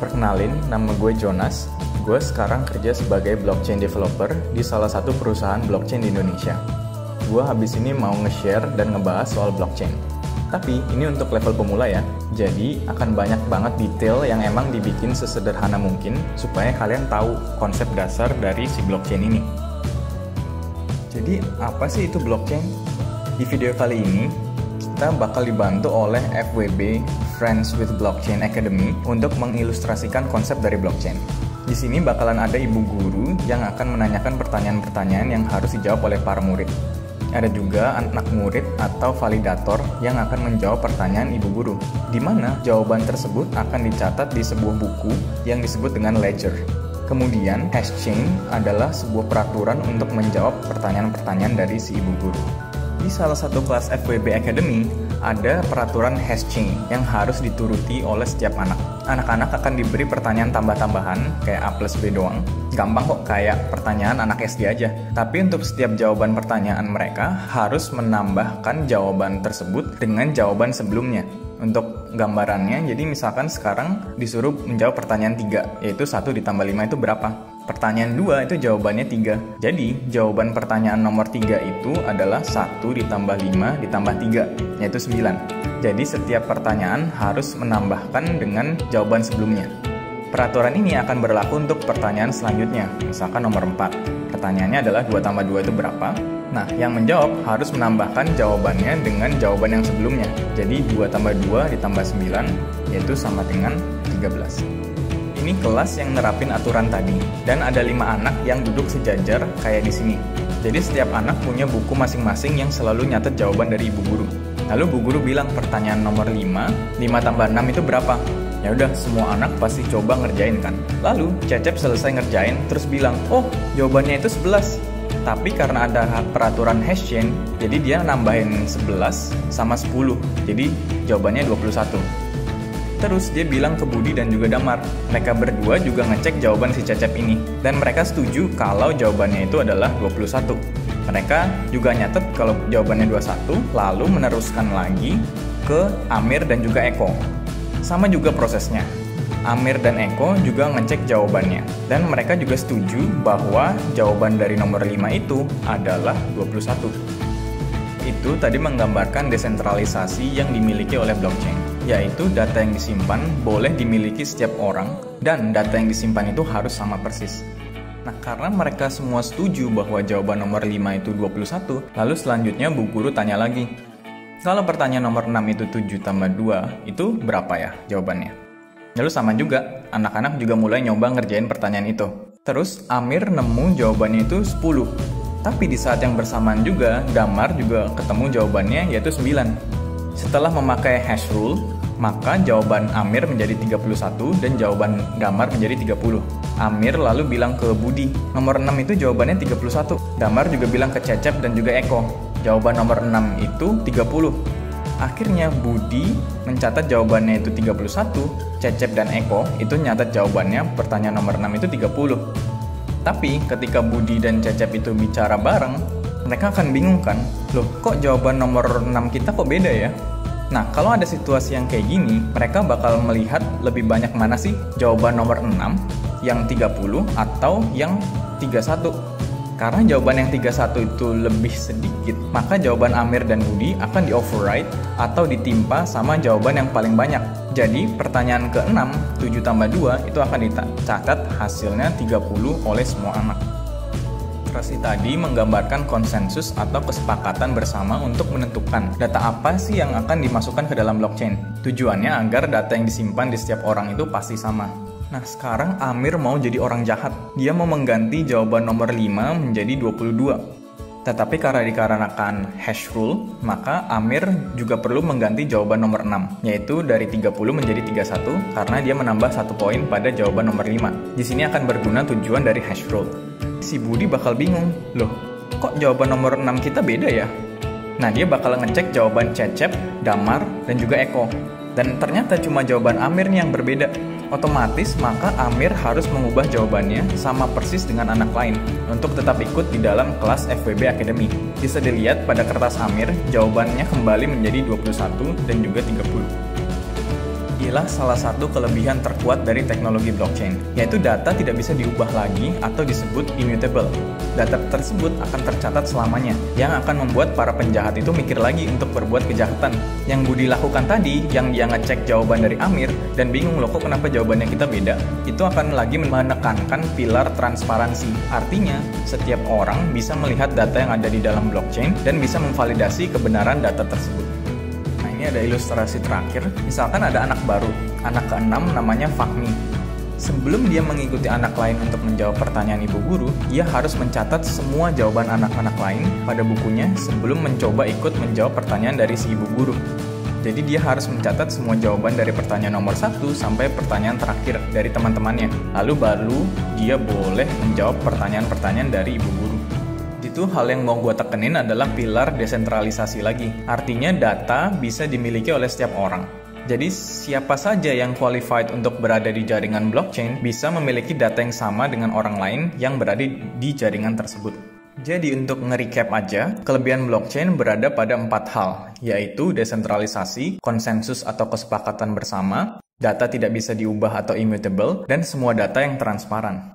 Perkenalin, nama gue Jonas. Gue sekarang kerja sebagai blockchain developer di salah satu perusahaan blockchain di Indonesia. Gue habis ini mau nge-share dan ngebahas soal blockchain. Tapi ini untuk level pemula ya, jadi akan banyak banget detail yang emang dibikin sesederhana mungkin supaya kalian tahu konsep dasar dari si blockchain ini. Jadi apa sih itu blockchain? Di video kali ini, kita bakal dibantu oleh FWB Friends with Blockchain Academy untuk mengilustrasikan konsep dari blockchain. Di sini bakalan ada ibu guru yang akan menanyakan pertanyaan-pertanyaan yang harus dijawab oleh para murid. Ada juga anak murid atau validator yang akan menjawab pertanyaan ibu guru, di mana jawaban tersebut akan dicatat di sebuah buku yang disebut dengan ledger. Kemudian, hashchain adalah sebuah peraturan untuk menjawab pertanyaan-pertanyaan dari si ibu guru. Di salah satu kelas FWB Academy, ada peraturan hashchain yang harus dituruti oleh setiap anak. Anak-anak akan diberi pertanyaan tambah-tambahan, kayak A plus B doang. Gampang kok, kayak pertanyaan anak SD aja. Tapi untuk setiap jawaban pertanyaan mereka, harus menambahkan jawaban tersebut dengan jawaban sebelumnya. Untuk gambarannya, jadi misalkan sekarang disuruh menjawab pertanyaan 3, yaitu 1 ditambah 5 itu berapa? Pertanyaan 2 itu jawabannya 3. Jadi, jawaban pertanyaan nomor 3 itu adalah 1 ditambah 5 ditambah 3, yaitu 9. Jadi, setiap pertanyaan harus menambahkan dengan jawaban sebelumnya. Peraturan ini akan berlaku untuk pertanyaan selanjutnya, misalkan nomor 4. Pertanyaannya adalah 2 tambah 2 itu berapa? Nah, yang menjawab harus menambahkan jawabannya dengan jawaban yang sebelumnya. Jadi, 2 tambah 2 ditambah 9, yaitu sama dengan 13. Ini kelas yang nerapin aturan tadi, dan ada 5 anak yang duduk sejajar kayak di sini. Jadi setiap anak punya buku masing-masing yang selalu nyatet jawaban dari ibu guru. Lalu bu guru bilang pertanyaan nomor 5 tambah 6 itu berapa? Ya udah, semua anak pasti coba ngerjain kan. Lalu Cecep selesai ngerjain terus bilang, oh jawabannya itu 11. Tapi karena ada peraturan hashchain, jadi dia nambahin 11 sama 10. Jadi jawabannya 21. Terus dia bilang ke Budi dan juga Damar. Mereka berdua juga ngecek jawaban si Cecep ini. Dan mereka setuju kalau jawabannya itu adalah 21. Mereka juga nyatet kalau jawabannya 21, lalu meneruskan lagi ke Amir dan juga Eko. Sama juga prosesnya. Amir dan Eko juga ngecek jawabannya. Dan mereka juga setuju bahwa jawaban dari nomor 5 itu adalah 21. Itu tadi menggambarkan desentralisasi yang dimiliki oleh blockchain, yaitu data yang disimpan boleh dimiliki setiap orang, dan data yang disimpan itu harus sama persis. Nah, karena mereka semua setuju bahwa jawaban nomor 5 itu 21, lalu selanjutnya bu guru tanya lagi, kalau pertanyaan nomor 6 itu 7 tambah 2, itu berapa ya jawabannya? Lalu sama juga, anak-anak juga mulai nyoba ngerjain pertanyaan itu. Terus Amir nemu jawabannya itu 10. Tapi di saat yang bersamaan juga, Damar juga ketemu jawabannya yaitu 9. Setelah memakai hash rule, maka jawaban Amir menjadi 31 dan jawaban Damar menjadi 30. Amir lalu bilang ke Budi, nomor 6 itu jawabannya 31. Damar juga bilang ke Cecep dan juga Eko, jawaban nomor 6 itu 30. Akhirnya Budi mencatat jawabannya itu 31, Cecep dan Eko itu nyatat jawabannya pertanyaan nomor 6 itu 30. Tapi ketika Budi dan Cecep itu bicara bareng, mereka akan bingung kan, loh kok jawaban nomor 6 kita kok beda ya? Nah, kalau ada situasi yang kayak gini, mereka bakal melihat lebih banyak mana sih jawaban nomor 6, yang 30 atau yang 31. Karena jawaban yang 31 itu lebih sedikit, maka jawaban Amir dan Budi akan di-override atau ditimpa sama jawaban yang paling banyak. Jadi, pertanyaan ke-6, 7 tambah 2, itu akan dicatat hasilnya 30 oleh semua anak. Ilustrasi tadi menggambarkan konsensus atau kesepakatan bersama untuk menentukan data apa sih yang akan dimasukkan ke dalam blockchain. Tujuannya agar data yang disimpan di setiap orang itu pasti sama. Nah, sekarang Amir mau jadi orang jahat. Dia mau mengganti jawaban nomor 5 menjadi 22. Tetapi karena dikarenakan hash rule, maka Amir juga perlu mengganti jawaban nomor 6, yaitu dari 30 menjadi 31 karena dia menambah 1 poin pada jawaban nomor 5. Di sini akan berguna tujuan dari hash rule. Si Budi bakal bingung, loh kok jawaban nomor 6 kita beda ya? Nah, dia bakal ngecek jawaban Cecep, Damar, dan juga Eko. Dan ternyata cuma jawaban Amir nih yang berbeda. Otomatis maka Amir harus mengubah jawabannya sama persis dengan anak lain untuk tetap ikut di dalam kelas FWB Academy. Bisa dilihat pada kertas Amir, jawabannya kembali menjadi 21 dan juga 30. Inilah salah satu kelebihan terkuat dari teknologi blockchain, yaitu data tidak bisa diubah lagi atau disebut immutable. Data tersebut akan tercatat selamanya, yang akan membuat para penjahat itu mikir lagi untuk berbuat kejahatan. Yang Budi lakukan tadi, yang dia ngecek jawaban dari Amir, dan bingung loh kok kenapa jawabannya kita beda, itu akan lagi menekankan pilar transparansi. Artinya, setiap orang bisa melihat data yang ada di dalam blockchain dan bisa memvalidasi kebenaran data tersebut. Ada ilustrasi terakhir, misalkan ada anak baru, anak ke-6 namanya Fahmi. Sebelum dia mengikuti anak lain untuk menjawab pertanyaan ibu guru, dia harus mencatat semua jawaban anak-anak lain pada bukunya sebelum mencoba ikut menjawab pertanyaan dari si ibu guru. Jadi dia harus mencatat semua jawaban dari pertanyaan nomor 1 sampai pertanyaan terakhir dari teman-temannya. Lalu baru dia boleh menjawab pertanyaan-pertanyaan dari ibu guru. Itu hal yang mau gue tekenin adalah pilar desentralisasi lagi. Artinya data bisa dimiliki oleh setiap orang. Jadi siapa saja yang qualified untuk berada di jaringan blockchain bisa memiliki data yang sama dengan orang lain yang berada di jaringan tersebut. Jadi untuk nge-recap aja, kelebihan blockchain berada pada 4 hal, yaitu desentralisasi, konsensus atau kesepakatan bersama, data tidak bisa diubah atau immutable, dan semua data yang transparan.